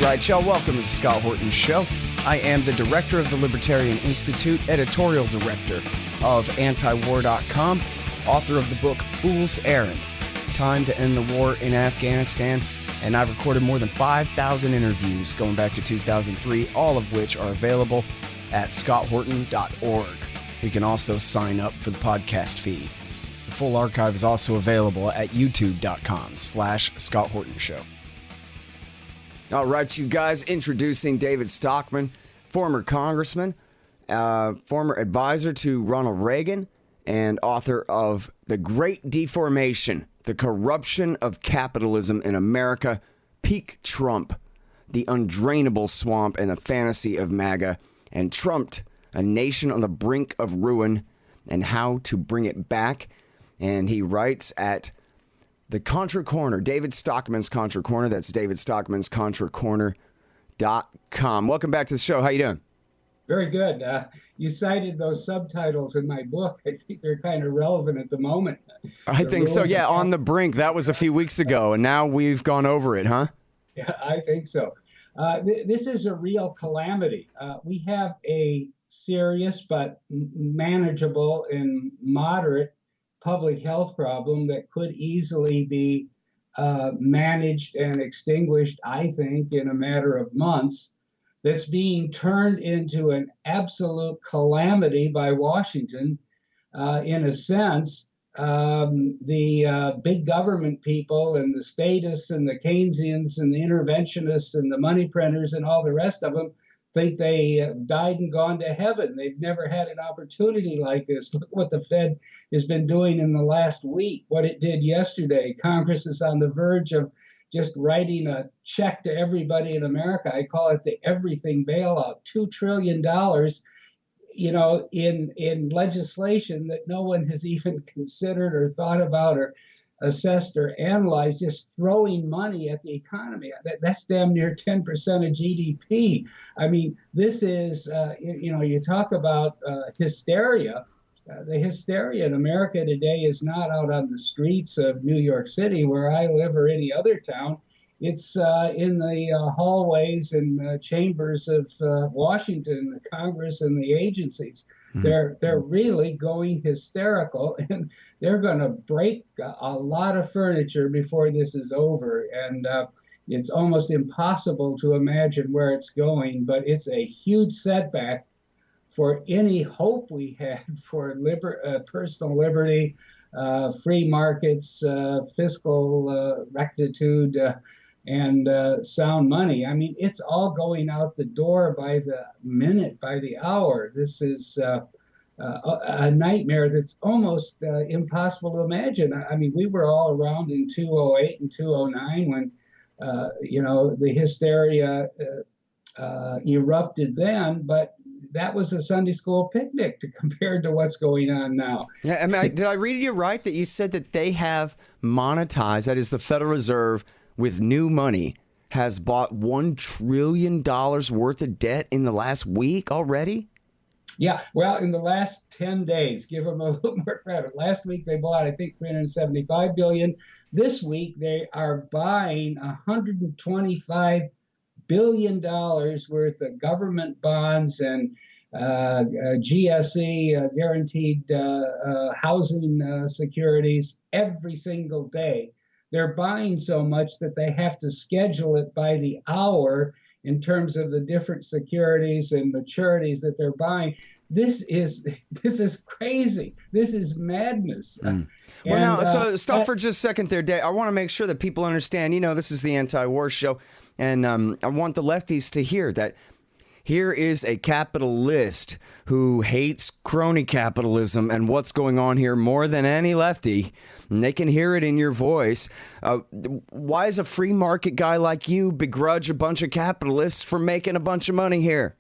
right, y'all. Welcome to the Scott Horton Show. I am the director of the Libertarian Institute, editorial director of antiwar.com, author of the book Fool's Errand, Time to End the War in Afghanistan, and I've recorded more than 5,000 interviews going back to 2003, all of which are available at scotthorton.org. You can also sign up for the podcast feed. The full archive is also available at youtube.com/Scott Horton Show. All right, you guys, introducing David Stockman, former congressman, former advisor to Ronald Reagan, and author of The Great Deformation, The Corruption of Capitalism in America, Peak Trump, The Undrainable Swamp and the Fantasy of MAGA, and Trumped, A Nation on the Brink of Ruin, and How to Bring It Back. And he writes at the Contra Corner, David Stockman's Contra Corner. That's David Stockman's ContraCorner.com. Welcome back to the show. How you doing? Very good. You cited those subtitles in my book. I think they're kind of relevant at the moment. I think so, yeah. On the Brink, that was a few weeks ago, and now we've gone over it, huh? Yeah, I think so. This is a real calamity. We have a serious but manageable and moderate public health problem that could easily be managed and extinguished, I think, in a matter of months, that's being turned into an absolute calamity by Washington. In a sense, the big government people and the statists and the Keynesians and the interventionists and the money printers and all the rest of them think they died and gone to heaven. They've never had an opportunity like this. Look what the Fed has been doing in the last week, what it did yesterday. Congress is on the verge of just writing a check to everybody in America. I call it the everything bailout, $2 trillion, in legislation that no one has even considered or thought about or assessed or analyzed, just throwing money at the economy. That's damn near 10% of GDP. I mean, this is, you talk about hysteria. The hysteria in America today is not out on the streets of New York City, where I live, or any other town. It's in the hallways and chambers of Washington, the Congress, and the agencies. They're really going hysterical, and they're going to break a lot of furniture before this is over. And it's almost impossible to imagine where it's going, but it's a huge setback for any hope we had for personal liberty, free markets, fiscal rectitude, and sound money. I mean, it's all going out the door by the minute, by the hour. This is a nightmare that's almost impossible to imagine. I mean, we were all around in 2008 and 2009 when, the hysteria erupted then, but that was a Sunday school picnic compared to what's going on now. Yeah, I mean, did I read you right that you said that they have monetized, that is the Federal Reserve, with new money, has bought $1 trillion worth of debt in the last week already? Yeah, well, in the last 10 days, give them a little more credit. Last week they bought, I think, $375 billion. This week they are buying $125 billion worth of government bonds and GSE, guaranteed housing securities, every single day. They're buying so much that they have to schedule it by the hour in terms of the different securities and maturities that they're buying. This is crazy. This is madness. Well, now, so stop for just a second there, Dave. I want to make sure that people understand, this is the anti-war show, and I want the lefties to hear that here is a capitalist who hates crony capitalism and what's going on here more than any lefty, and they can hear it in your voice. Why does a free market guy like you begrudge a bunch of capitalists for making a bunch of money here?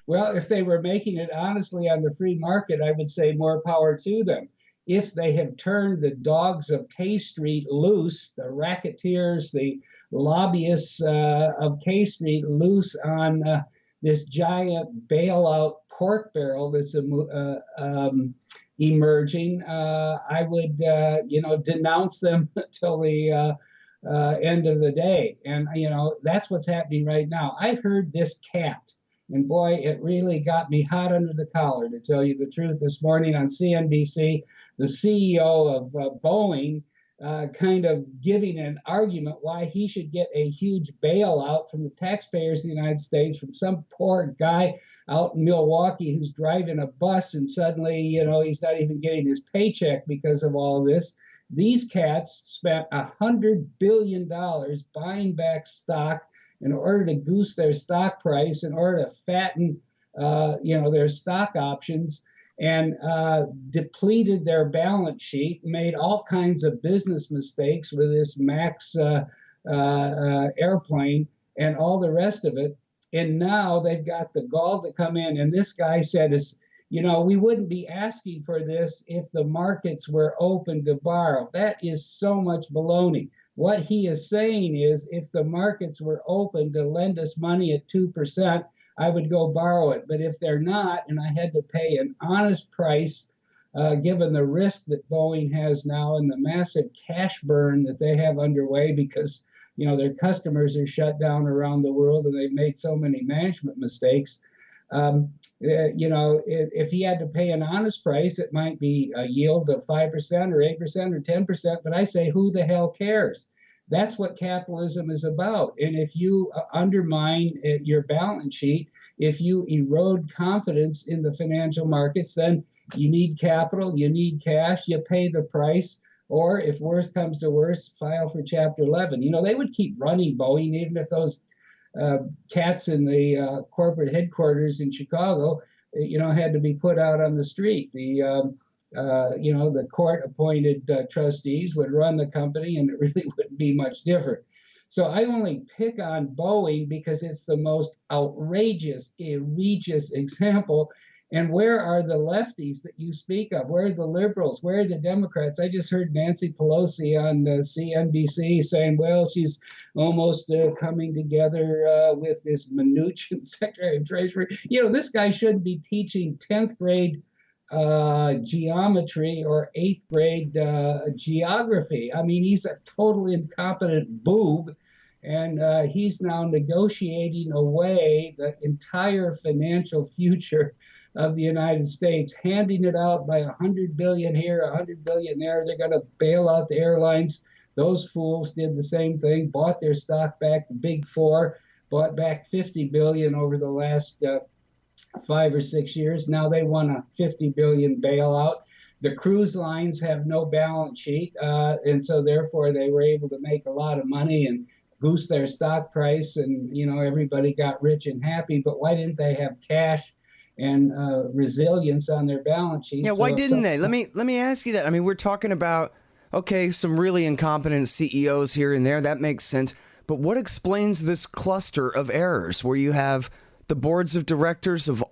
Well, if they were making it honestly on the free market, I would say more power to them. If they have turned the dogs of K Street loose, the racketeers, the lobbyists of K Street loose on this giant bailout pork barrel that's emerging, I would, denounce them till the end of the day. And, that's what's happening right now. I heard this cat, and boy, it really got me hot under the collar, to tell you the truth, this morning on CNBC, the CEO of Boeing kind of giving an argument why he should get a huge bailout from the taxpayers of the United States from some poor guy out in Milwaukee who's driving a bus, and suddenly, he's not even getting his paycheck because of all this. These cats spent $100 billion buying back stock in order to goose their stock price, in order to fatten, their stock options, and depleted their balance sheet, made all kinds of business mistakes with this MAX airplane and all the rest of it. And now they've got the gall to come in. And this guy said, we wouldn't be asking for this if the markets were open to borrow. That is so much baloney. What he is saying is, if the markets were open to lend us money at 2%, I would go borrow it. But if they're not, and I had to pay an honest price, given the risk that Boeing has now and the massive cash burn that they have underway because, their customers are shut down around the world and they've made so many management mistakes. If he had to pay an honest price, it might be a yield of 5% or 8% or 10%. But I say, who the hell cares? That's what capitalism is about. And if you undermine your balance sheet, if you erode confidence in the financial markets, then you need capital, you need cash, you pay the price. Or if worse comes to worse, file for Chapter 11. They would keep running Boeing even if those cats in the corporate headquarters in Chicago, had to be put out on the street. The court-appointed trustees would run the company, and it really wouldn't be much different. So I only pick on Boeing because it's the most outrageous, egregious example. And where are the lefties that you speak of? Where are the liberals? Where are the Democrats? I just heard Nancy Pelosi on CNBC saying, well, she's almost coming together with this Mnuchin, Secretary of Treasury. This guy shouldn't be teaching 10th grade geometry or 8th grade geography. I mean, he's a totally incompetent boob. And he's now negotiating away the entire financial future of the United States, handing it out by $100 billion here, $100 billion there. They're going to bail out the airlines. Those fools did the same thing, bought their stock back. The Big Four bought back $50 billion over the last 5 or 6 years. Now they want a $50 billion bailout. The cruise lines have no balance sheet, and so therefore they were able to make a lot of money and goose their stock price, and everybody got rich and happy. But why didn't they have cash and resilience on their balance sheet? Yeah, why didn't they? Let me ask you that. I mean, we're talking about some really incompetent CEOs here and there. That makes sense. But what explains this cluster of errors where you have the boards of directors of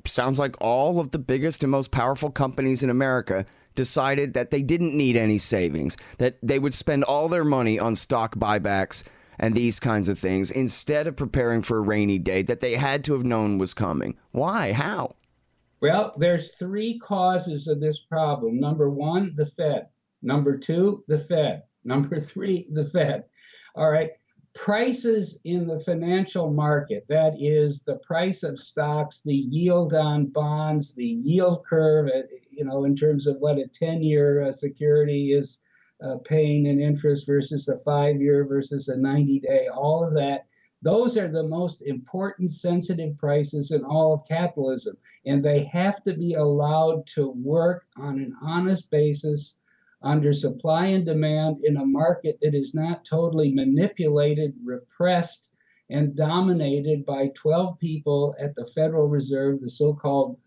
sounds like all of the biggest and most powerful companies in America decided that they didn't need any savings, that they would spend all their money on stock buybacks and these kinds of things instead of preparing for a rainy day that they had to have known was coming? Why? How? Well, there's 3 causes of this problem. Number 1, the Fed. Number 2, the Fed. Number 3, the Fed. All right. Prices in the financial market, that is the price of stocks, the yield on bonds, the yield curve, in terms of what a 10-year security is paying in interest versus a 5-year versus a 90-day, all of that. Those are the most important sensitive prices in all of capitalism, and they have to be allowed to work on an honest basis under supply and demand in a market that is not totally manipulated, repressed, and dominated by 12 people at the Federal Reserve, the so-called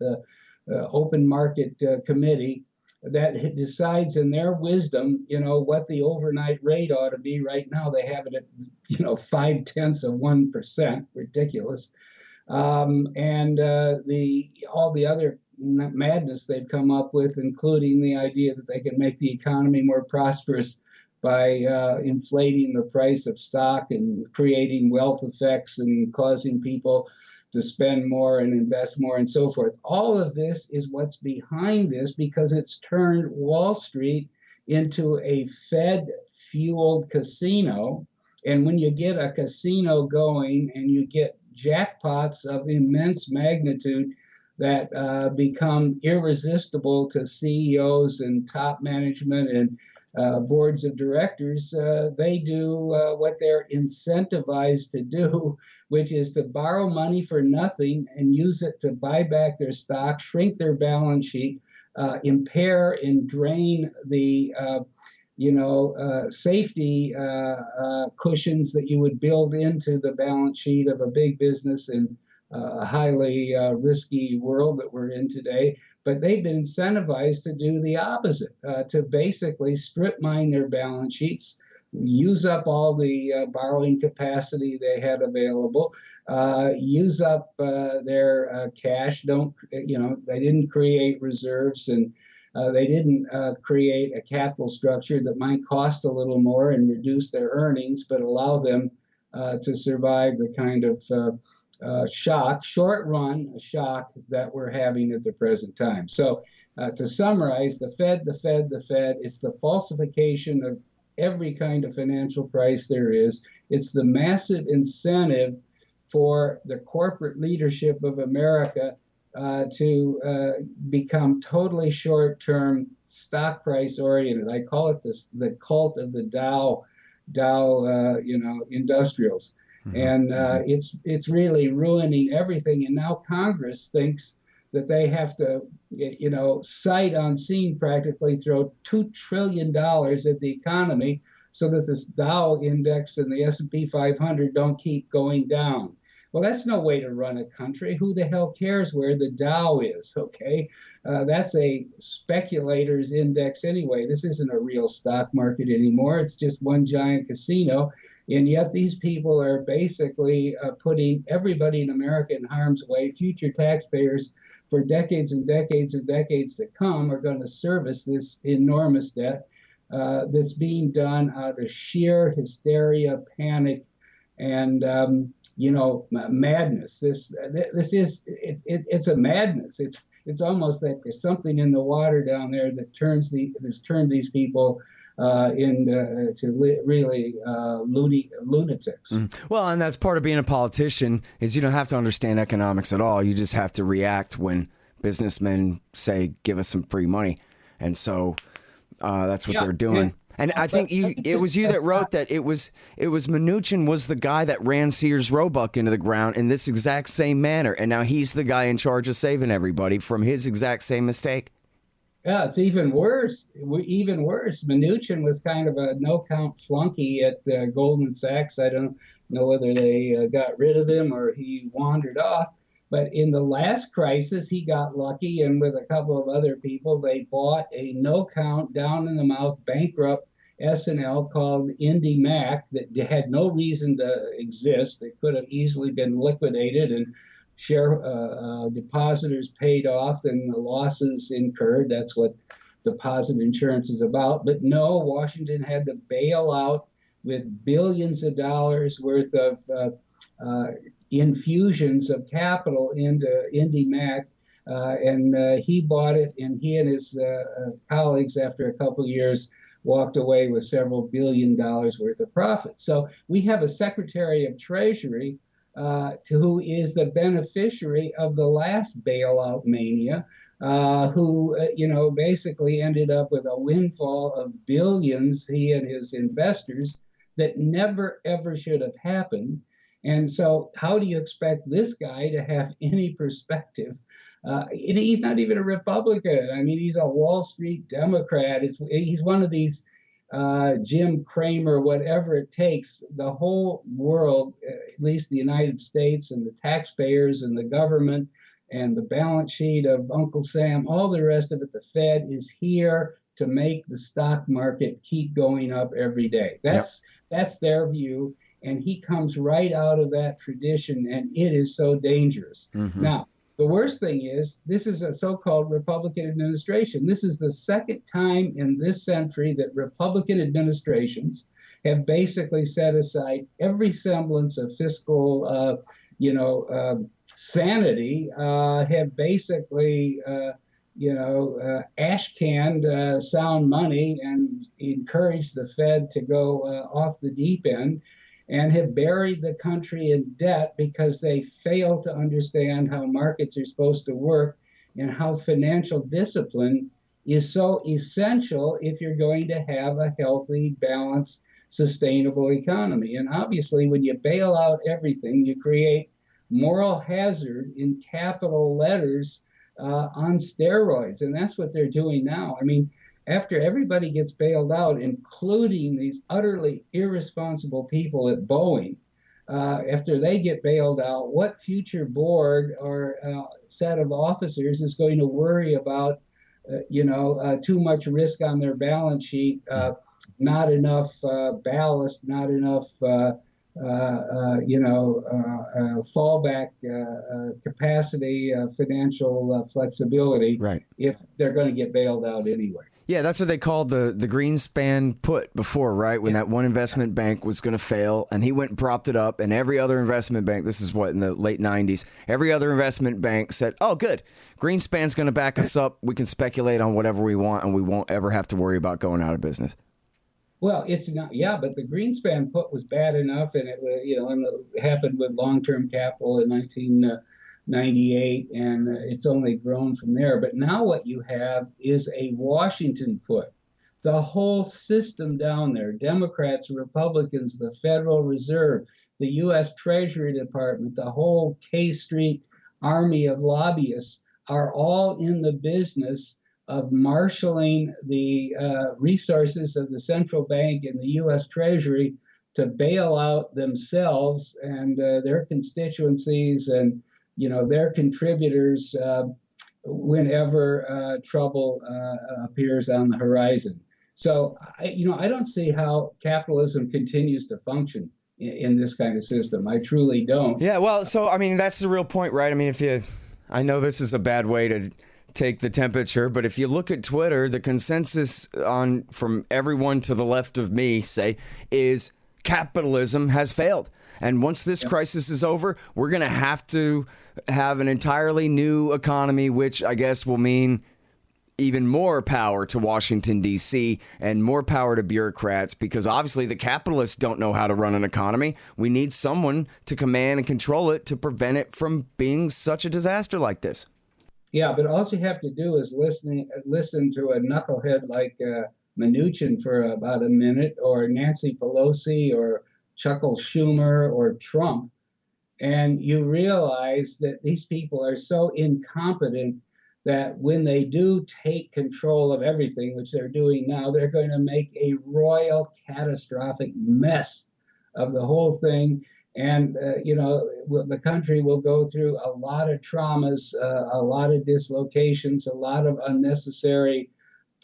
open market committee, that decides in their wisdom, what the overnight rate ought to be. Right now, they have it at, 0.5%, ridiculous. And all the other madness they've come up with, including the idea that they can make the economy more prosperous by inflating the price of stock and creating wealth effects and causing people to spend more and invest more and so forth. All of this is what's behind this, because it's turned Wall Street into a Fed fueled casino. And when you get a casino going and you get jackpots of immense magnitude that become irresistible to CEOs and top management and boards of directors, they do what they're incentivized to do, which is to borrow money for nothing and use it to buy back their stock, shrink their balance sheet, impair and drain the safety cushions that you would build into the balance sheet of a big business in a highly risky world that we're in today. But they've been incentivized to do the opposite, to basically strip mine their balance sheets, use up all the borrowing capacity they had available, use up their cash. They didn't create reserves, and they didn't create a capital structure that might cost a little more and reduce their earnings, but allow them to survive the kind of short-run shock that we're having at the present time. So to summarize, the Fed, it's the falsification of every kind of financial price there is. It's the massive incentive for the corporate leadership of America to become totally short-term stock price oriented. I call it the cult of the Dow industrials. Mm-hmm. And it's really ruining everything. And now Congress thinks that they have to, sight unseen practically throw $2 trillion at the economy so that this Dow index and the S&P 500 don't keep going down. Well, that's no way to run a country. Who the hell cares where the Dow is, okay? That's a speculator's index anyway. This isn't a real stock market anymore. It's just one giant casino. And yet these people are basically putting everybody in America in harm's way. Future taxpayers for decades and decades and decades to come are going to service this enormous debt that's being done out of sheer hysteria, panic, and madness. It's a madness. It's almost like there's something in the water down there that has turned these people into really lunatics. Well, and that's part of being a politician is you don't have to understand economics at all. You just have to react when businessmen say, "Give us some free money," and so that's what they're doing. And I think it was you that wrote that it was Mnuchin was the guy that ran Sears Roebuck into the ground in this exact same manner, and now he's the guy in charge of saving everybody from his exact same mistake. Yeah, it's even worse. Mnuchin was kind of a no-count flunky at Goldman Sachs. I don't know whether they got rid of him or he wandered off. But in the last crisis, he got lucky, and with a couple of other people, they bought a no-count, down-in-the-mouth, bankrupt S&L called IndyMac that had no reason to exist. It could have easily been liquidated and share depositors paid off and the losses incurred. That's what deposit insurance is about. But no, Washington had to bail out with billions of dollars worth of infusions of capital into IndyMac, and he bought it, and he and his colleagues, after a couple of years, walked away with several $1 billion worth of profits. So we have a Secretary of Treasury who is the beneficiary of the last bailout mania, who basically ended up with a windfall of billions, he and his investors, that never ever should have happened. And so how do you expect this guy to have any perspective? He's not even a Republican. I mean, he's a Wall Street Democrat. He's one of these Jim Cramer, whatever it takes. The whole world, at least the United States and the taxpayers and the government and the balance sheet of Uncle Sam, all the rest of it, the Fed is here to make the stock market keep going up every day. That's their view. And he comes right out of that tradition, and it is so dangerous. Mm-hmm. Now, the worst thing is, this is a so-called Republican administration. This is the second time in this century that Republican administrations have basically set aside every semblance of fiscal, sanity, have basically ash canned sound money and encouraged the Fed to go off the deep end, and have buried the country in debt because they fail to understand how markets are supposed to work and how financial discipline is so essential if you're going to have a healthy, balanced, sustainable economy. And obviously, when you bail out everything, you create moral hazard in capital letters on steroids. And that's what they're doing now. I mean, after everybody gets bailed out, including these utterly irresponsible people at Boeing, after they get bailed out, what future board or set of officers is going to worry about, too much risk on their balance sheet, not enough ballast, not enough, fallback capacity, financial flexibility, right, if they're going to get bailed out anyway. Yeah, that's what they called the Greenspan put before, right? When that one investment bank was going to fail, and he went and propped it up, and every other investment bank, this is what, in the late 90s, every other investment bank said, oh, good, Greenspan's going to back us up. We can speculate on whatever we want, and we won't ever have to worry about going out of business. Well, it's not, yeah, but the Greenspan put was bad enough, and it, and it happened with long-term capital in 1998, and it's only grown from there. But now what you have is a Washington put. The whole system down there, Democrats, Republicans, the Federal Reserve, the U.S. Treasury Department, the whole K Street army of lobbyists are all in the business of marshaling the resources of the central bank and the U.S. Treasury to bail out themselves and their constituencies and their contributors whenever trouble appears on the horizon. So I don't see how capitalism continues to function in this kind of system. I truly don't. Yeah, well, so I mean that's the real point, right? I mean, I know this is a bad way to take the temperature, but if you look at Twitter, the consensus from everyone to the left of me, say, is capitalism has failed. And once this crisis is over, we're going to have an entirely new economy, which I guess will mean even more power to Washington, D.C. and more power to bureaucrats, because obviously the capitalists don't know how to run an economy. We need someone to command and control it to prevent it from being such a disaster like this. Yeah, but all you have to do is listen to a knucklehead like Mnuchin for about a minute, or Nancy Pelosi, or Chuckle Schumer, or Trump, and you realize that these people are so incompetent that when they do take control of everything, which they're doing now, they're going to make a royal catastrophic mess of the whole thing. And, the country will go through a lot of traumas, a lot of dislocations, a lot of unnecessary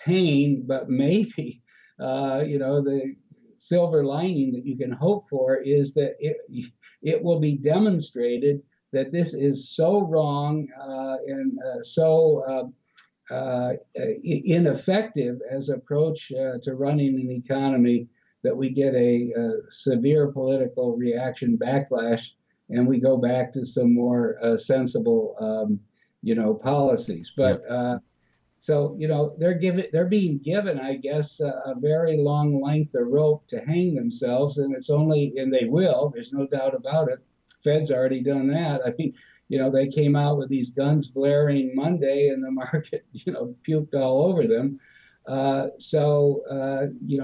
pain, but maybe, the silver lining that you can hope for is that it will be demonstrated that this is so wrong and so ineffective as approach to running an economy that we get a severe political reaction backlash, and we go back to some more sensible, policies. But so they're being given, I guess, a very long length of rope to hang themselves, and they will. There's no doubt about it. Fed's already done that. I mean, they came out with these guns blaring Monday, and the market, puked all over them. So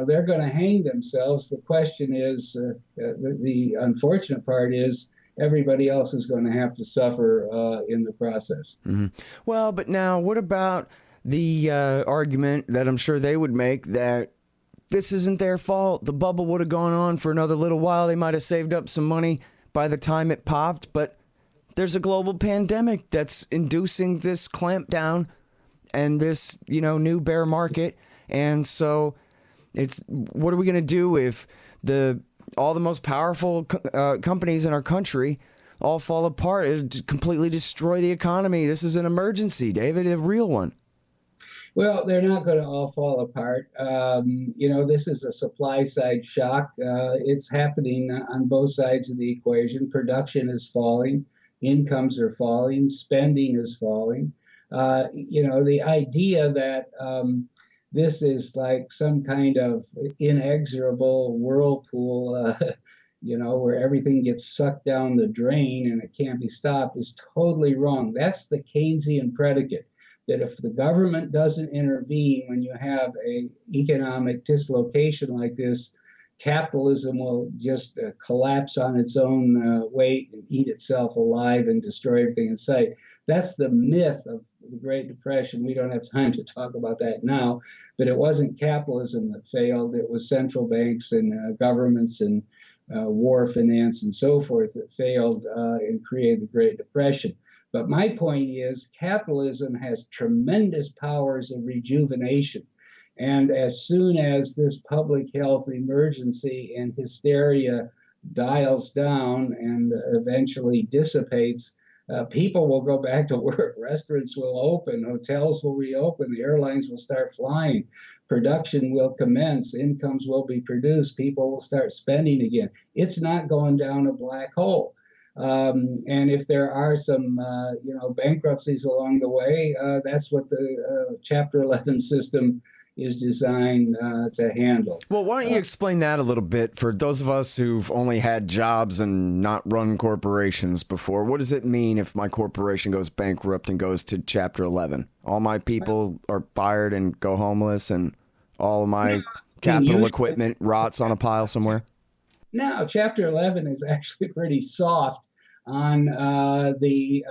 they're going to hang themselves. The question is, the unfortunate part is, everybody else is going to have to suffer in the process. Mm-hmm. Well, but now what about the argument that I'm sure they would make that this isn't their fault? The bubble would have gone on for another little while. They might have saved up some money by the time it popped, but there's a global pandemic that's inducing this clampdown and this, new bear market. And so what are we going to do if all the most powerful companies in our country all fall apart and completely destroy the economy? This is an emergency, David, a real one. Well, they're not going to all fall apart. This is a supply side shock. It's happening on both sides of the equation. Production is falling. Incomes are falling. Spending is falling. The idea that this is like some kind of inexorable whirlpool, where everything gets sucked down the drain and it can't be stopped is totally wrong. That's the Keynesian predicate, that if the government doesn't intervene when you have a economic dislocation like this, capitalism will just collapse on its own weight and eat itself alive and destroy everything in sight. That's the myth of the Great Depression. We don't have time to talk about that now, but it wasn't capitalism that failed. It was central banks and governments and war finance and so forth that failed and created the Great Depression. But my point is, capitalism has tremendous powers of rejuvenation. And as soon as this public health emergency and hysteria dials down and eventually dissipates, people will go back to work. Restaurants will open, hotels will reopen, the airlines will start flying, production will commence, incomes will be produced, people will start spending again. It's not going down a black hole. And if there are some, bankruptcies along the way, that's what the Chapter 11 system is designed to handle. Well, why don't you explain that a little bit for those of us who've only had jobs and not run corporations before? What does it mean if my corporation goes bankrupt and goes to Chapter 11? All my people are fired and go homeless, and all of my capital equipment rots on a pile somewhere? Now, Chapter 11 is actually pretty soft on the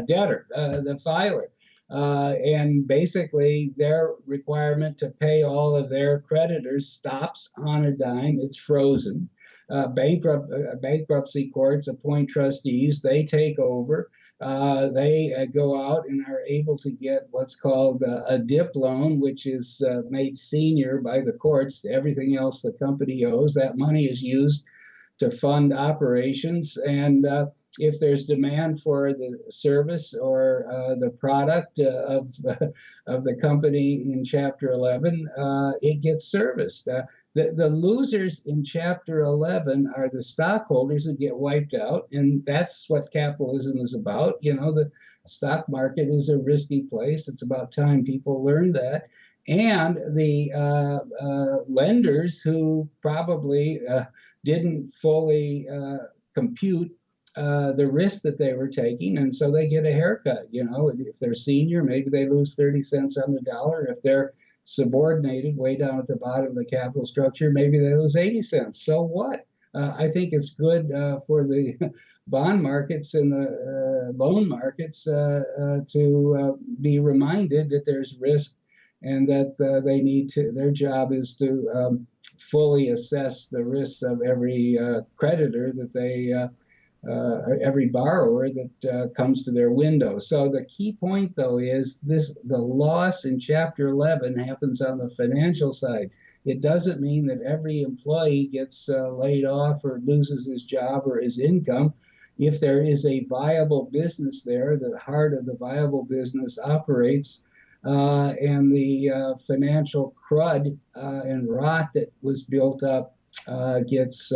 debtor, the filer. And basically, their requirement to pay all of their creditors stops on a dime. It's frozen. Bankruptcy courts appoint trustees. They take over. They go out and are able to get what's called a DIP loan, which is made senior by the courts to everything else the company owes. That money is used to fund operations, and if there's demand for the service or the product of the company in Chapter 11, it gets serviced. The losers in Chapter 11 are the stockholders who get wiped out, and that's what capitalism is about. The stock market is a risky place. It's about time people learn that. And the lenders who probably didn't fully compute the risk that they were taking, and so they get a haircut. If they're senior, maybe they lose 30 cents on the dollar. If they're subordinated, way down at the bottom of the capital structure, maybe they lose 80 cents. So what? I think it's good for the bond markets and the loan markets to be reminded that there's risk, and that they need to. Their job is to fully assess the risks of every creditor that they. Every borrower that comes to their window. So the key point, though, is the loss in Chapter 11 happens on the financial side. It doesn't mean that every employee gets laid off or loses his job or his income. If there is a viable business there, the heart of the viable business operates, and the financial crud and rot that was built up gets,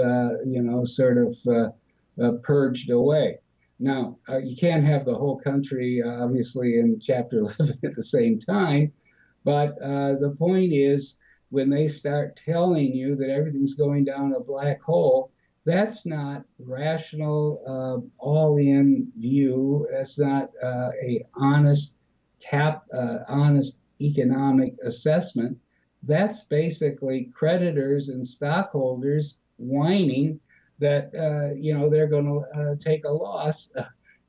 purged away. Now, you can't have the whole country, obviously, in Chapter 11 at the same time, but the point is, when they start telling you that everything's going down a black hole, that's not rational, all-in view. That's not a honest economic assessment. That's basically creditors and stockholders whining that they're going to take a loss,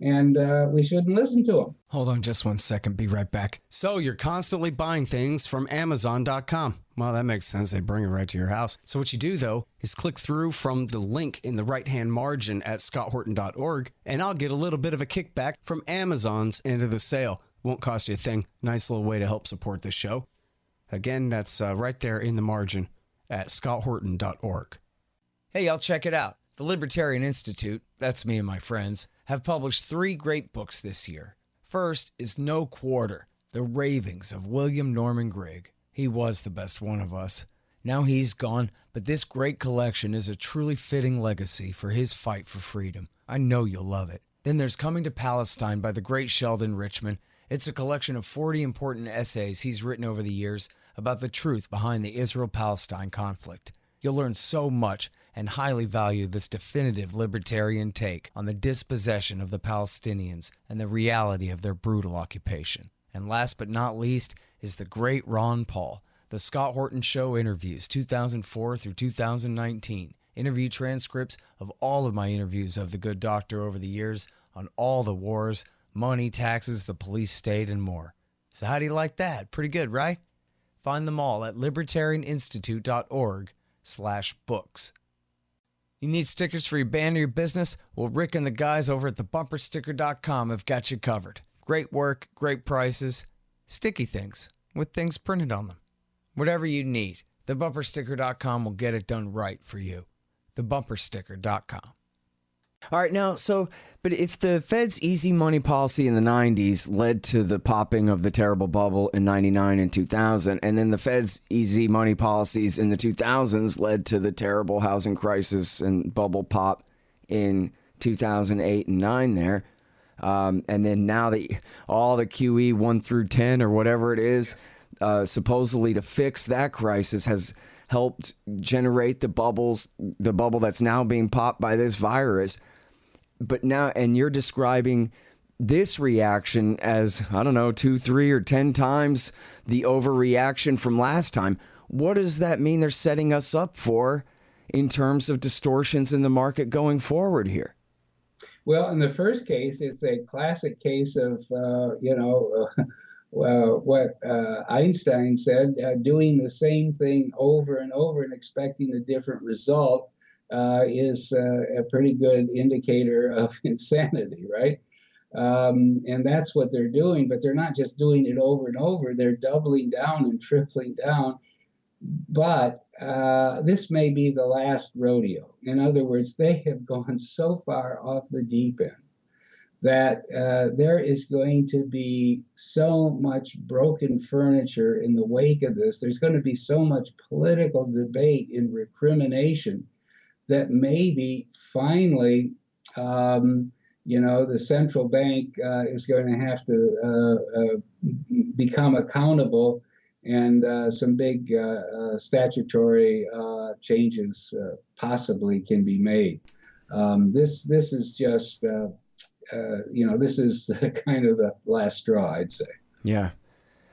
and we shouldn't listen to them. Hold on just one second. Be right back. So you're constantly buying things from Amazon.com. Well, that makes sense. They bring it right to your house. So what you do, though, is click through from the link in the right-hand margin at scotthorton.org, and I'll get a little bit of a kickback from Amazon's end of the sale. Won't cost you a thing. Nice little way to help support this show. Again, that's right there in the margin at scotthorton.org. Hey, y'all, check it out. The Libertarian Institute, that's me and my friends, have published 3 great books this year. First is No Quarter, The Ravings of William Norman Grigg. He was the best one of us. Now he's gone, but this great collection is a truly fitting legacy for his fight for freedom. I know you'll love it. Then there's Coming to Palestine by the great Sheldon Richman. It's a collection of 40 important essays he's written over the years about the truth behind the Israel-Palestine conflict. You'll learn so much and highly value this definitive libertarian take on the dispossession of the Palestinians and the reality of their brutal occupation. And last but not least is the great Ron Paul, The Scott Horton Show Interviews, 2004 through 2019. Interview transcripts of all of my interviews of the good doctor over the years on all the wars, money, taxes, the police state, and more. So how do you like that? Pretty good, right? Find them all at libertarianinstitute.org/books. You need stickers for your band or your business? Well, Rick and the guys over at thebumpersticker.com have got you covered. Great work, great prices, sticky things with things printed on them. Whatever you need, thebumpersticker.com will get it done right for you. Thebumpersticker.com. All right, now, but if the Fed's easy money policy in the 90s led to the popping of the terrible bubble in 99 and 2000, and then the Fed's easy money policies in the 2000s led to the terrible housing crisis and bubble pop in 2008 and 9 there, and then now all the QE 1 through 10 or whatever it is, supposedly to fix that crisis has helped generate the bubble that's now being popped by this virus. But now, and you're describing this reaction as, I don't know, 2, 3, or 10 times the overreaction from last time. What does that mean they're setting us up for in terms of distortions in the market going forward here? Well, in the first case, it's a classic case of, what Einstein said, doing the same thing over and over and expecting a different result is a pretty good indicator of insanity, right? And that's what they're doing, but they're not just doing it over and over, they're doubling down and tripling down. But this may be the last rodeo. In other words, they have gone so far off the deep end that there is going to be so much broken furniture in the wake of this. There's going to be so much political debate and recrimination that maybe finally, the central bank is going to have to become accountable, and some big statutory changes possibly can be made. This is just, this is kind of the last straw, I'd say. Yeah.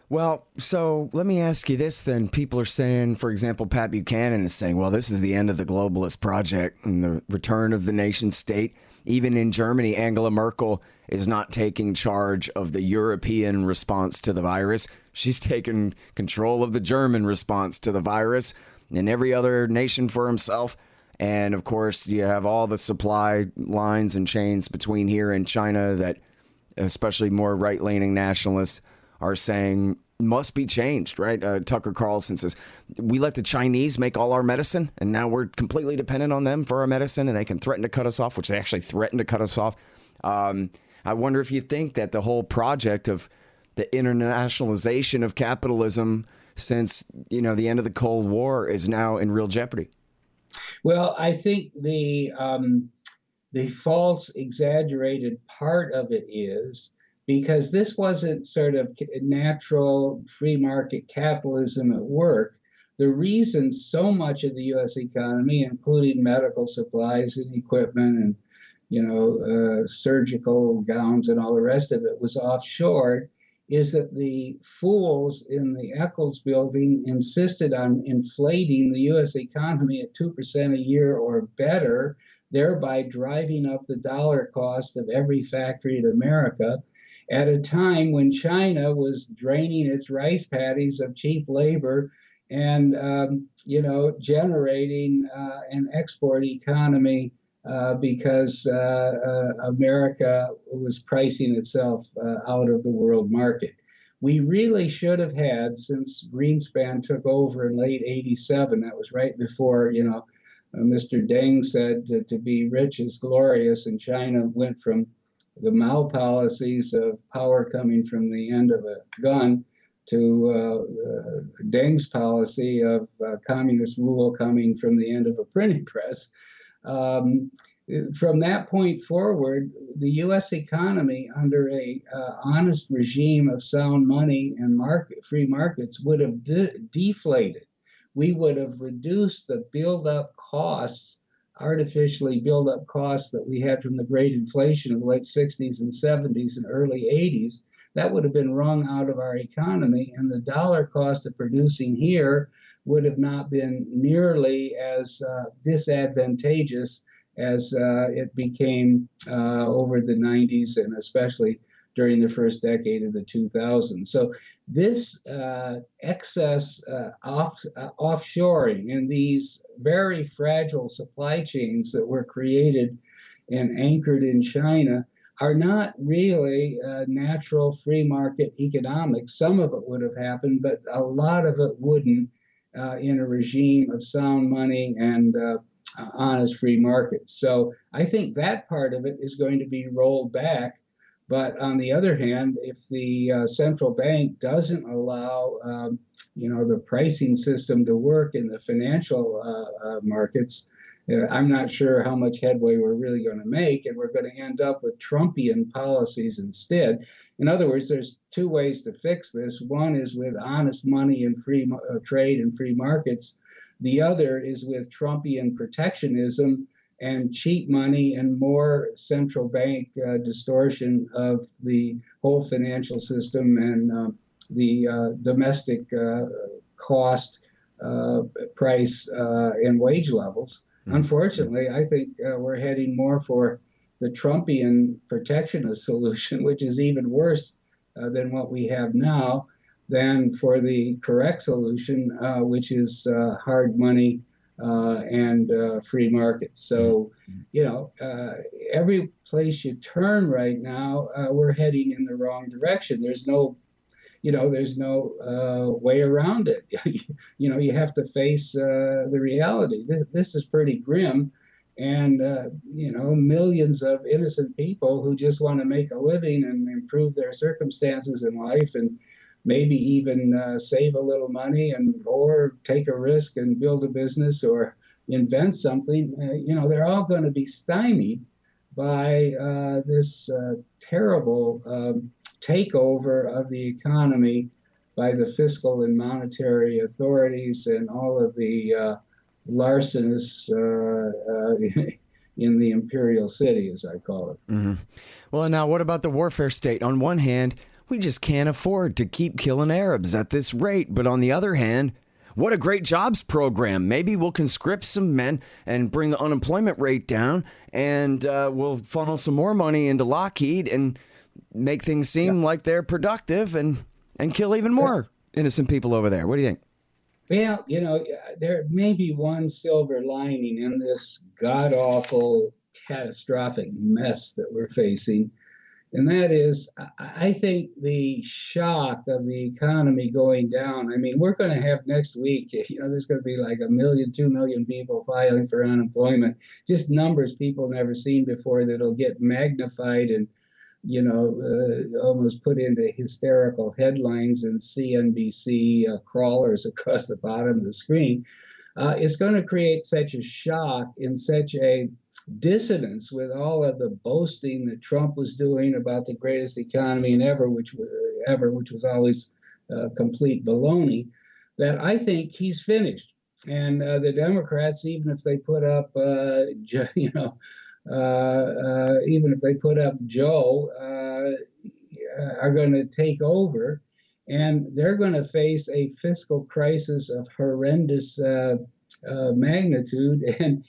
Well, so let me ask you this then. People are saying, for example, Pat Buchanan is saying, well, this is the end of the globalist project and the return of the nation state. Even in Germany, Angela Merkel is not taking charge of the European response to the virus. She's taken control of the German response to the virus, and every other nation for himself. And of course, you have all the supply lines and chains between here and China that especially more right-leaning nationalists are saying must be changed, right? Tucker Carlson says, we let the Chinese make all our medicine, and now we're completely dependent on them for our medicine, and they can threaten to cut us off, which they actually threaten to cut us off. I wonder if you think that the whole project of the internationalization of capitalism since, the end of the Cold War is now in real jeopardy. Well, I think the false, exaggerated part of it is because this wasn't sort of natural free market capitalism at work. The reason so much of the U.S. economy, including medical supplies and equipment and, surgical gowns and all the rest of it, was offshore, is that the fools in the Eccles building insisted on inflating the U.S. economy at 2% a year or better, thereby driving up the dollar cost of every factory in America at a time when China was draining its rice paddies of cheap labor and, generating an export economy because America was pricing itself out of the world market. We really should have had, since Greenspan took over in late 87, that was right before, Mr. Deng said to be rich is glorious, and China went from the Mao policies of power coming from the end of a gun to Deng's policy of communist rule coming from the end of a printing press. from that point forward, the U.S. economy, under a honest regime of sound money and free markets, would have deflated. We would have reduced the build-up costs, artificially build-up costs that we had from the great inflation of the late 60s and 70s and early 80s. That would have been wrung out of our economy, and the dollar cost of producing here would have not been nearly as disadvantageous as it became over the 90s, and especially during the first decade of the 2000s. So this excess offshoring and these very fragile supply chains that were created and anchored in China are not really natural free market economics. Some of it would have happened, but a lot of it wouldn't in a regime of sound money and honest free markets. So I think that part of it is going to be rolled back. But on the other hand, if the central bank doesn't allow, the pricing system to work in the financial markets, I'm not sure how much headway we're really going to make, and we're going to end up with Trumpian policies instead. In other words, there's two ways to fix this. One is with honest money and free trade and free markets. The other is with Trumpian protectionism and cheap money and more central bank distortion of the whole financial system and the domestic cost, price, and wage levels. Unfortunately, I think we're heading more for the Trumpian protectionist solution, which is even worse than what we have now, than for the correct solution, which is hard money and free markets. So, every place you turn right now, we're heading in the wrong direction. There's no way around it. You have to face the reality. This is pretty grim, and millions of innocent people who just want to make a living and improve their circumstances in life, and maybe even save a little money or take a risk and build a business or invent something. They're all going to be stymied by this terrible takeover of the economy by the fiscal and monetary authorities and all of the larcenists in the imperial city, as I call it. Mm-hmm. Well, now what about the warfare state? On one hand, we just can't afford to keep killing Arabs at this rate. But on the other hand, what a great jobs program. Maybe we'll conscript some men and bring the unemployment rate down, and we'll funnel some more money into Lockheed and make things seem like they're productive and kill even more innocent people over there. What do you think? Well, there may be one silver lining in this god-awful, catastrophic mess that we're facing. And that is, I think the shock of the economy going down. I mean, we're going to have next week, there's going to be like 1 million, 2 million people filing for unemployment. Just numbers people never seen before that'll get magnified and, almost put into hysterical headlines and CNBC crawlers across the bottom of the screen. It's going to create such a shock and such a dissonance with all of the boasting that Trump was doing about the greatest economy which was always complete baloney, that I think he's finished. And the Democrats, even if they put up, Joe, are going to take over, and they're going to face a fiscal crisis of horrendous magnitude. And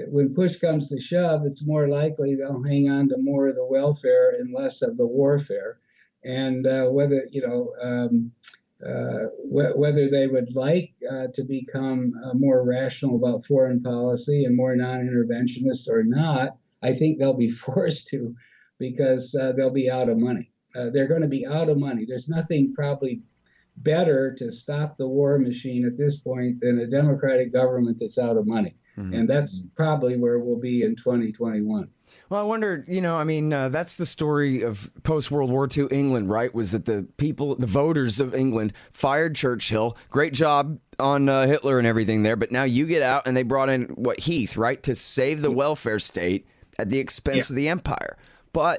when push comes to shove, it's more likely they'll hang on to more of the welfare and less of the warfare. And whether they would like to become more rational about foreign policy and more non-interventionist or not, I think they'll be forced to, because they'll be out of money. They're going to be out of money. There's nothing probably better to stop the war machine at this point than a democratic government that's out of money. Mm-hmm. And that's probably where we'll be in 2021. Well, I wonder, that's the story of post-World War II England, right? Was that the voters of England fired Churchill. Great job on Hitler and everything there. But now you get out and they brought in, Heath, right? To save the welfare state at the expense of the empire. But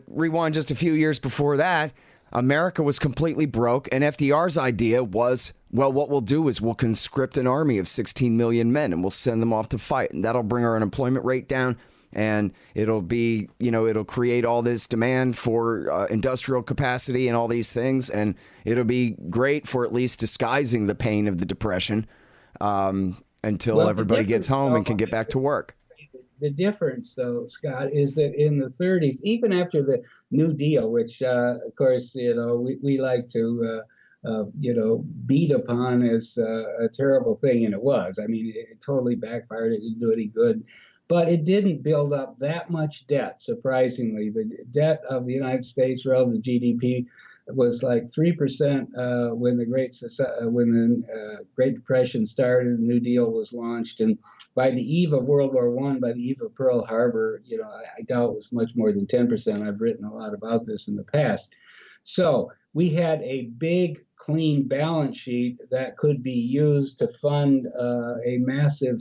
rewind just a few years before that, America was completely broke. And FDR's idea was, well, what we'll do is we'll conscript an army of 16 million men and we'll send them off to fight. And that'll bring our unemployment rate down. And it'll be, it'll create all this demand for industrial capacity and all these things. And it'll be great for at least disguising the pain of the Depression until everybody gets home and can get back to work. The difference, though, Scott, is that in the 30s, even after the New Deal, which, of course, we like to, beat upon as a terrible thing, and it was. I mean, it totally backfired. It didn't do any good. But it didn't build up that much debt, surprisingly. The debt of the United States relative to GDP was like 3% when the Great Depression started. The New Deal was launched, and by the eve of World War I, by the eve of Pearl Harbor, I doubt it was much more than 10%. I've written a lot about this in the past. So we had a big, clean balance sheet that could be used to fund a massive,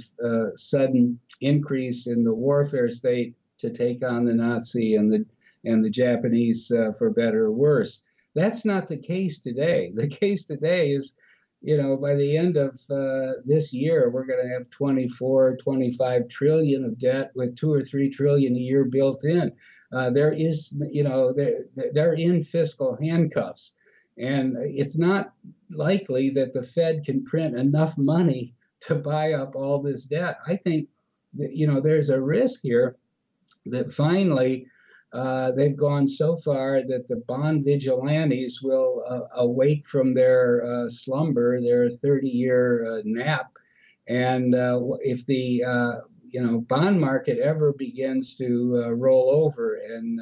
sudden increase in the warfare state to take on the Nazi and the Japanese, for better or worse. That's not the case today. The case today is, by the end of this year, we're going to have 24, 25 trillion of debt with 2 or 3 trillion a year built in. They're in fiscal handcuffs. And it's not likely that the Fed can print enough money to buy up all this debt. I think that, there's a risk here that finally they've gone so far that the bond vigilantes will awake from their slumber, their 30-year nap. And if the bond market ever begins to roll over and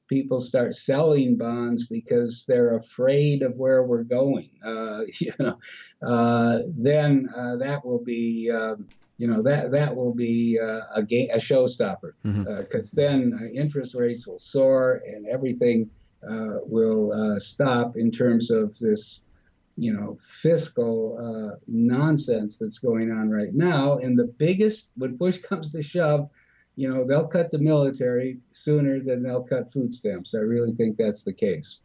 people start selling bonds because they're afraid of where we're going, then that will be, that will be a showstopper, because then interest rates will soar and everything will stop in terms of this, fiscal nonsense that's going on right now. And the biggest, when push comes to shove, they'll cut the military sooner than they'll cut food stamps. I really think that's the case.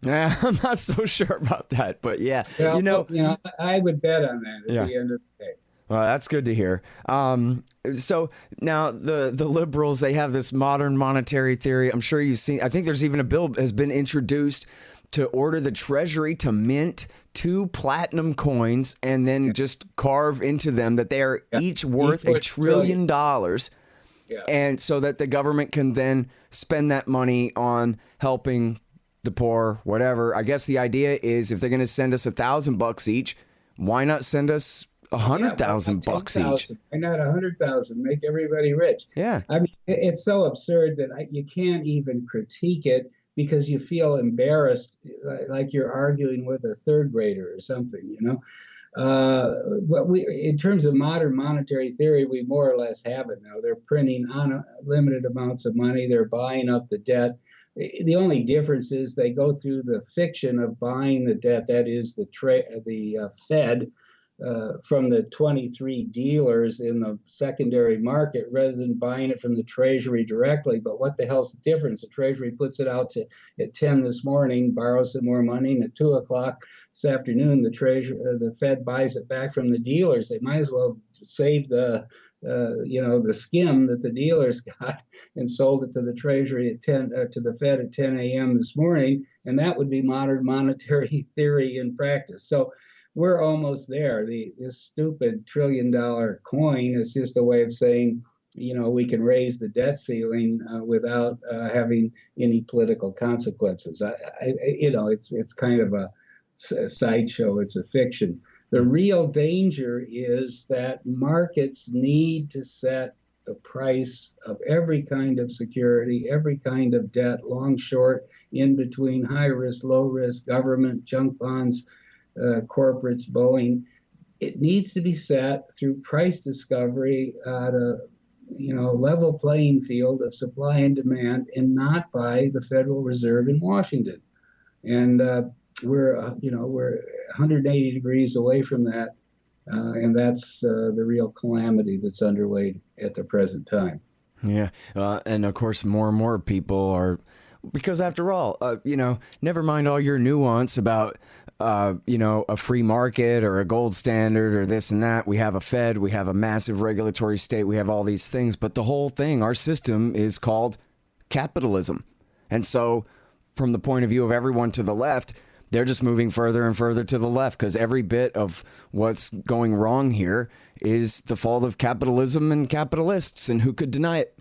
Yeah, I'm not so sure about that, but yeah, well, I would bet on that at the end of the day. Well, that's good to hear. So now the liberals, they have this modern monetary theory. I'm sure you've seen. I think there's even a bill has been introduced to order the Treasury to mint 2 platinum coins and then just carve into them that they are each worth $1 trillion. Yeah. And so that the government can then spend that money on helping the poor, whatever. I guess the idea is if they're going to send us $1,000 each, why not send us $100,000 each? Why not 100,000? Make everybody rich. Yeah. I mean, it's so absurd that you can't even critique it because you feel embarrassed, like you're arguing with a third grader or something, But in terms of modern monetary theory, we more or less have it now. They're printing unlimited amounts of money. They're buying up the debt. The only difference is they go through the fiction of buying the debt, that is the Fed, from the 23 dealers in the secondary market rather than buying it from the Treasury directly. But what the hell's the difference? The Treasury puts it out at 10 this morning, borrows some more money, and at 2 o'clock this afternoon, the Fed buys it back from the dealers. They might as well save the skim that the dealers got and sold it to the Treasury at 10 to the Fed at 10 a.m. this morning, and that would be modern monetary theory in practice. So we're almost there. This stupid $1 trillion coin is just a way of saying, we can raise the debt ceiling without having any political consequences. It's kind of a sideshow. It's a fiction. The real danger is that markets need to set the price of every kind of security, every kind of debt, long, short, in between, high risk, low risk, government, junk bonds, corporates, Boeing. It needs to be set through price discovery at a level playing field of supply and demand, and not by the Federal Reserve in Washington. And we're 180 degrees away from that, and that's the real calamity that's underway at the present time. Yeah, and of course, more and more people are, because after all, never mind all your nuance about, a free market or a gold standard or this and that. We have a Fed, we have a massive regulatory state, we have all these things, but the whole thing, our system, is called capitalism. And so, from the point of view of everyone to the left, they're just moving further and further to the left, because every bit of what's going wrong here is the fault of capitalism and capitalists, and who could deny it?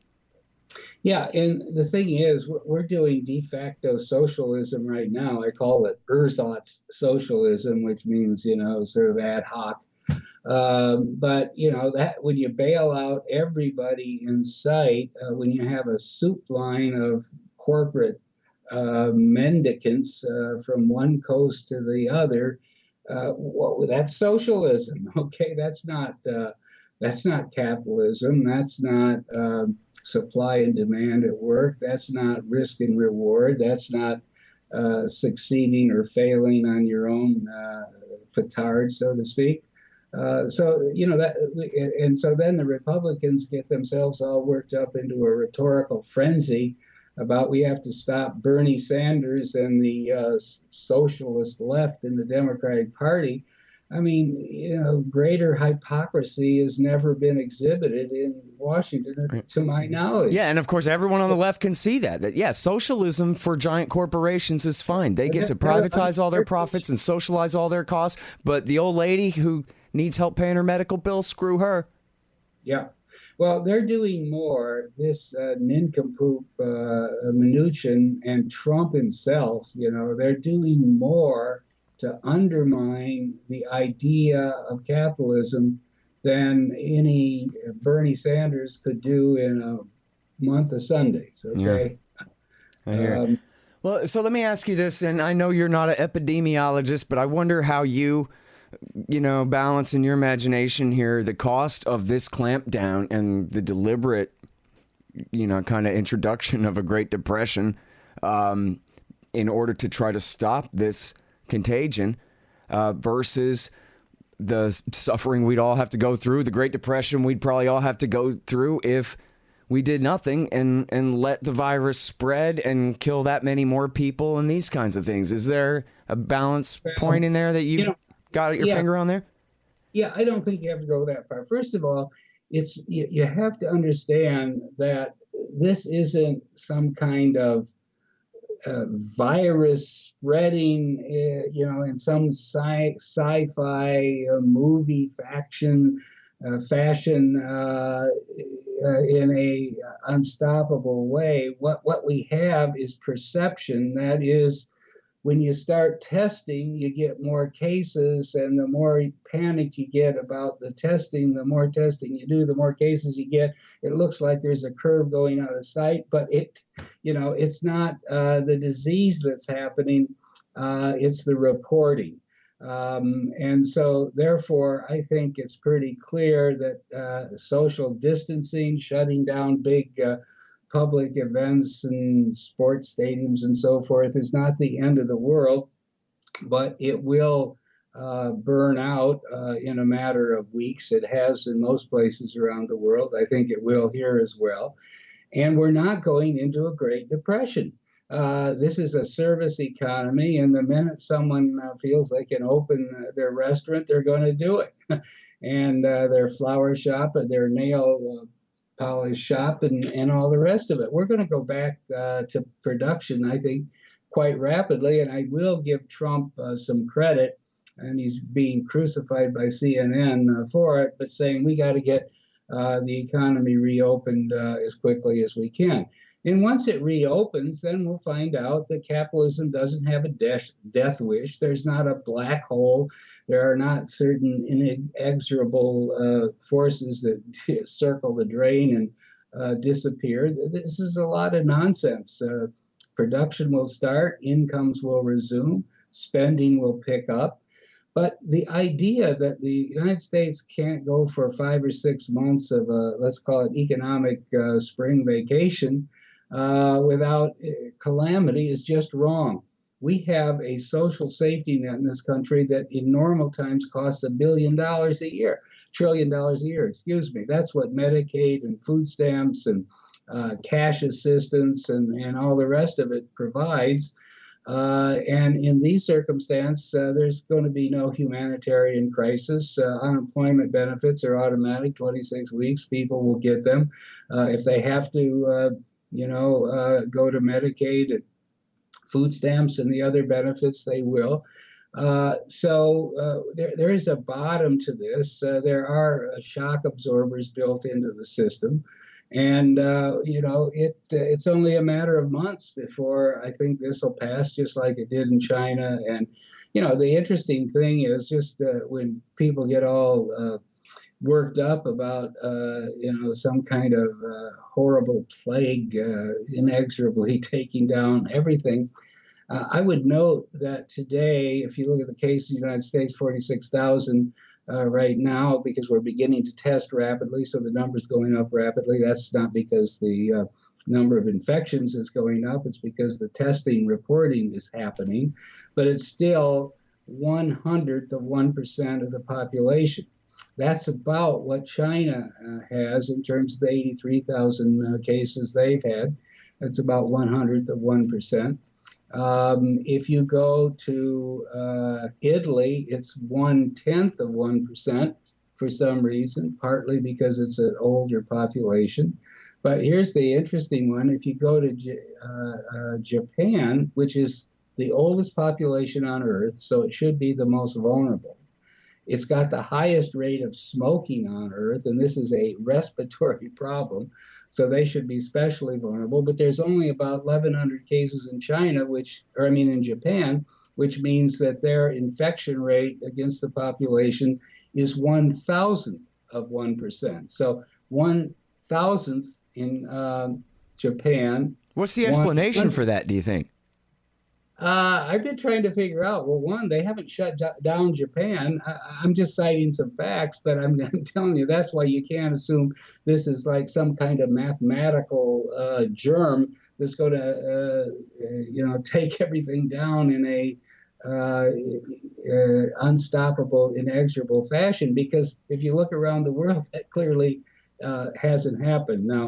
Yeah, and the thing is, we're doing de facto socialism right now. I call it ersatz socialism, which means, sort of ad hoc. But, that when you bail out everybody in sight, when you have a soup line of corporate mendicants from one coast to the other, that's socialism. Okay, that's not capitalism. That's not supply and demand at work. That's not risk and reward. That's not succeeding or failing on your own petard, so to speak. And so then the Republicans get themselves all worked up into a rhetorical frenzy about we have to stop Bernie Sanders and the socialist left in the Democratic Party. I mean, greater hypocrisy has never been exhibited in Washington, to my knowledge. Yeah, and of course, everyone on the left can see that socialism for giant corporations is fine. They get to privatize all their profits and socialize all their costs. But the old lady who needs help paying her medical bills, screw her. Yeah. Well, they're doing more. This nincompoop Mnuchin and Trump himself, they're doing more to undermine the idea of capitalism than any Bernie Sanders could do in a month of Sundays. Okay. Yeah. I hear. Well, so let me ask you this, and I know you're not an epidemiologist, but I wonder how you balance in your imagination here the cost of this clampdown and the deliberate, kind of introduction of a Great Depression in order to try to stop this contagion versus the suffering we'd all have to go through, the Great Depression we'd probably all have to go through if we did nothing and let the virus spread and kill that many more people and these kinds of things. Is there a balance point in there that you got your finger on there? Yeah, I don't think you have to go that far. First of all, you have to understand that this isn't some kind of virus spreading, in some sci-fi movie fashion in a unstoppable way. What we have is perception. That is, when you start testing, you get more cases, and the more panic you get about the testing, the more testing you do, the more cases you get. It looks like there's a curve going out of sight, but it's not the disease that's happening, it's the reporting. And so, therefore, I think it's pretty clear that social distancing, shutting down big public events and sports stadiums and so forth is not the end of the world, but it will burn out in a matter of weeks. It has in most places around the world. I think it will here as well. And we're not going into a Great Depression. This is a service economy, and the minute someone feels they can open their restaurant, they're going to do it. And their flower shop and their nail polish shop and all the rest of it. We're going to go back to production, I think, quite rapidly. And I will give Trump some credit, and he's being crucified by CNN for it, but saying we got to get the economy reopened as quickly as we can. And once it reopens, then we'll find out that capitalism doesn't have a death wish. There's not a black hole. There are not certain inexorable forces that circle the drain and disappear. This is a lot of nonsense. Production will start, incomes will resume, spending will pick up. But the idea that the United States can't go for 5 or 6 months of a, let's call it economic spring vacation without calamity is just wrong. We have a social safety net in this country that in normal times costs $1 billion a year, $1 trillion a year, excuse me. That's what Medicaid and food stamps and cash assistance and all the rest of it provides. And in these circumstances, there's going to be no humanitarian crisis. Unemployment benefits are automatic, 26 weeks. People will get them. If they have to, go to Medicaid and food stamps and the other benefits, they will. So there is a bottom to this. There are shock absorbers built into the system. And, it's only a matter of months before I think this will pass, just like it did in China. And, the interesting thing is just when people get all worked up about, some kind of horrible plague inexorably taking down everything. I would note that today, if you look at the cases in the United States, 46,000 right now, because we're beginning to test rapidly, so the number's going up rapidly. That's not because the number of infections is going up, it's because the testing reporting is happening, but it's still 0.01% of the population. That's about what China has in terms of the 83,000 cases they've had. That's about 0.01%. If you go to Italy, it's 0.1% for some reason, partly because it's an older population. But here's the interesting one. If you go to Japan, which is the oldest population on Earth, so it should be the most vulnerable. It's got the highest rate of smoking on Earth, and this is a respiratory problem, so they should be especially vulnerable. But there's only about 1,100 cases in in Japan, which means that their infection rate against the population is 1,000th of 1%. So 1,000th in Japan. What's the explanation for that, do you think? I've been trying to figure out, well, one, they haven't shut down Japan. I'm just citing some facts, but I'm telling you, that's why you can't assume this is like some kind of mathematical germ that's going to, take everything down in a unstoppable, inexorable fashion. Because if you look around the world, that clearly hasn't happened. Now,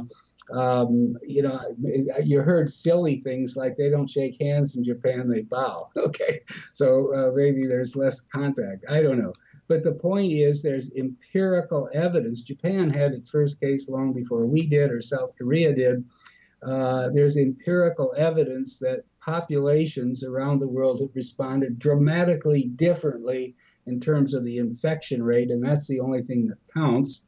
you heard silly things like they don't shake hands in Japan, they bow. Okay, so maybe there's less contact. I don't know. But the point is there's empirical evidence. Japan had its first case long before we did, or South Korea did. There's empirical evidence that populations around the world have responded dramatically differently in terms of the infection rate, and that's the only thing that counts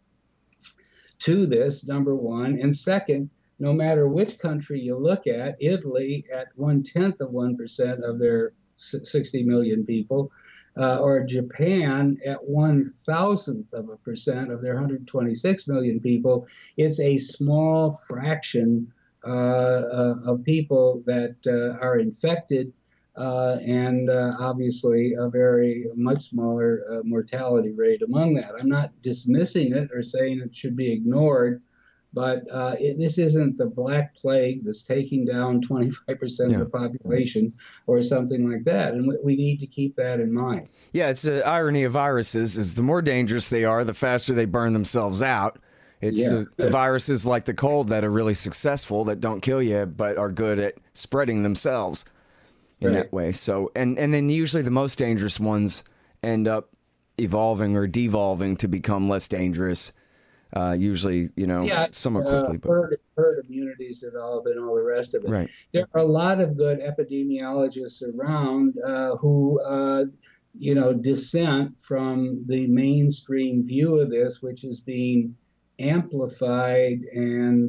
to this, number one. And second, no matter which country you look at, Italy at 0.1% of their 60 million people, or Japan at 0.1% of their 126 million people, it's a small fraction of people that are infected, and obviously a very much smaller mortality rate among that. I'm not dismissing it or saying it should be ignored, but this isn't the Black Plague that's taking down 25% of the population or something like that, and we need to keep that in mind. Yeah, it's the irony of viruses is the more dangerous they are, the faster they burn themselves out. It's the viruses like the cold that are really successful, that don't kill you, but are good at spreading themselves in that way. So, and then usually the most dangerous ones end up evolving or devolving to become less dangerous. Usually, somewhat quickly. Herd immunities develop and all the rest of it. Right. There are a lot of good epidemiologists around who, dissent from the mainstream view of this, which is being amplified and,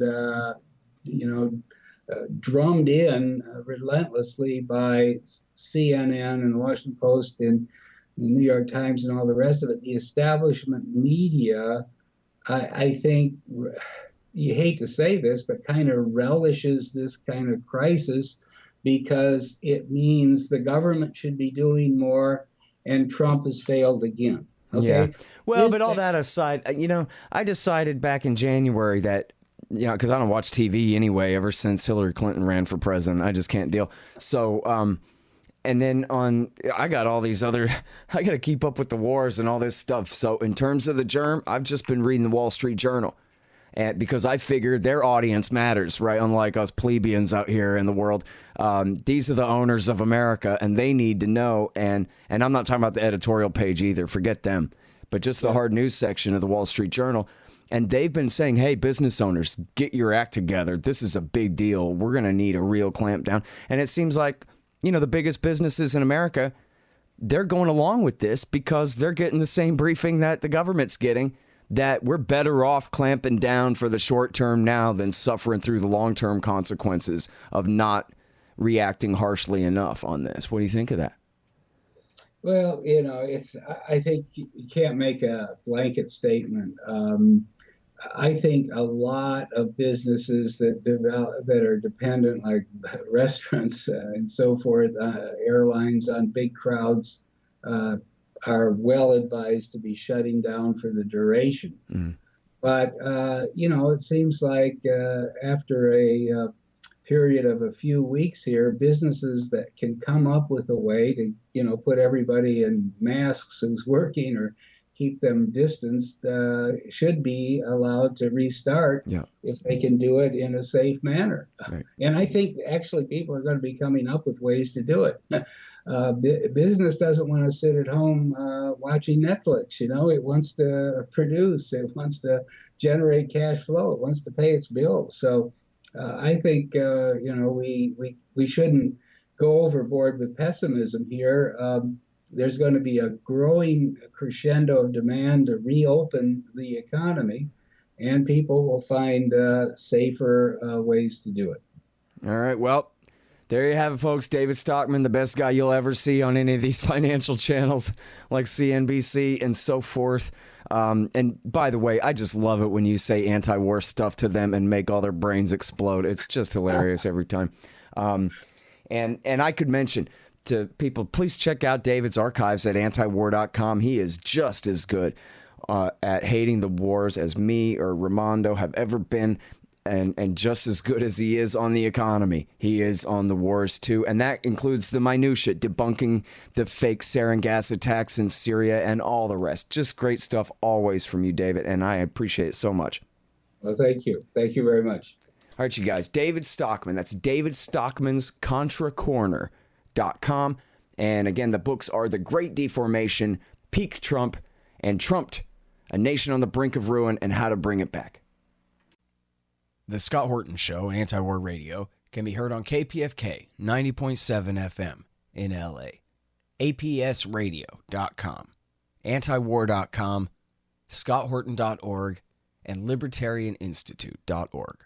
drummed in relentlessly by CNN and the Washington Post and the New York Times and all the rest of it. The establishment media, I think, you hate to say this, but kind of relishes this kind of crisis because it means the government should be doing more and Trump has failed again. Okay. Yeah. Well, but all that aside, I decided back in January that, because I don't watch TV anyway, ever since Hillary Clinton ran for president, I just can't deal. So, and then I got all these other, I got to keep up with the wars and all this stuff. So in terms of the germ, I've just been reading the Wall Street Journal. And because I figured their audience matters, right? Unlike us plebeians out here in the world, these are the owners of America, and they need to know. And I'm not talking about the editorial page either. Forget them. But just the hard news section of the Wall Street Journal. And they've been saying, hey, business owners, get your act together. This is a big deal. We're going to need a real clampdown. And it seems like, the biggest businesses in America, they're going along with this because they're getting the same briefing that the government's getting, that we're better off clamping down for the short term now than suffering through the long term consequences of not reacting harshly enough on this. What do you think of that? Well, I think you can't make a blanket statement. I think a lot of businesses that are dependent, like restaurants and so forth, airlines on big crowds, are well advised to be shutting down for the duration. But, it seems like after a period of a few weeks here, businesses that can come up with a way to, put everybody in masks who's working or keep them distanced should be allowed to restart if they can do it in a safe manner. Right. And I think actually people are going to be coming up with ways to do it. Business doesn't want to sit at home watching Netflix. It wants to produce. It wants to generate cash flow. It wants to pay its bills. So I think, we shouldn't go overboard with pessimism here. There's going to be a growing crescendo of demand to reopen the economy, and people will find safer ways to do it. All right. Well, there you have it, folks. David Stockman, the best guy you'll ever see on any of these financial channels like CNBC and so forth. And by the way, I just love it when you say anti-war stuff to them and make all their brains explode. It's just hilarious every time. And I could mention to people, please check out David's archives at antiwar.com. He is just as good at hating the wars as me or Raimondo have ever been, and just as good as he is on the economy. He is on the wars too, and that includes the minutia, debunking the fake sarin gas attacks in Syria and all the rest. Just great stuff always from you, David, and I appreciate it so much. Well, thank you. Thank you very much. All right, you guys, David Stockman. That's David Stockman's ContraCorner.com. And again, the books are The Great Deformation, Peak Trump, and Trumped, A Nation on the Brink of Ruin, and How to Bring It Back. The Scott Horton Show, Anti-War Radio, can be heard on KPFK 90.7 FM in LA, APSradio.com, antiwar.com, scotthorton.org, and libertarianinstitute.org.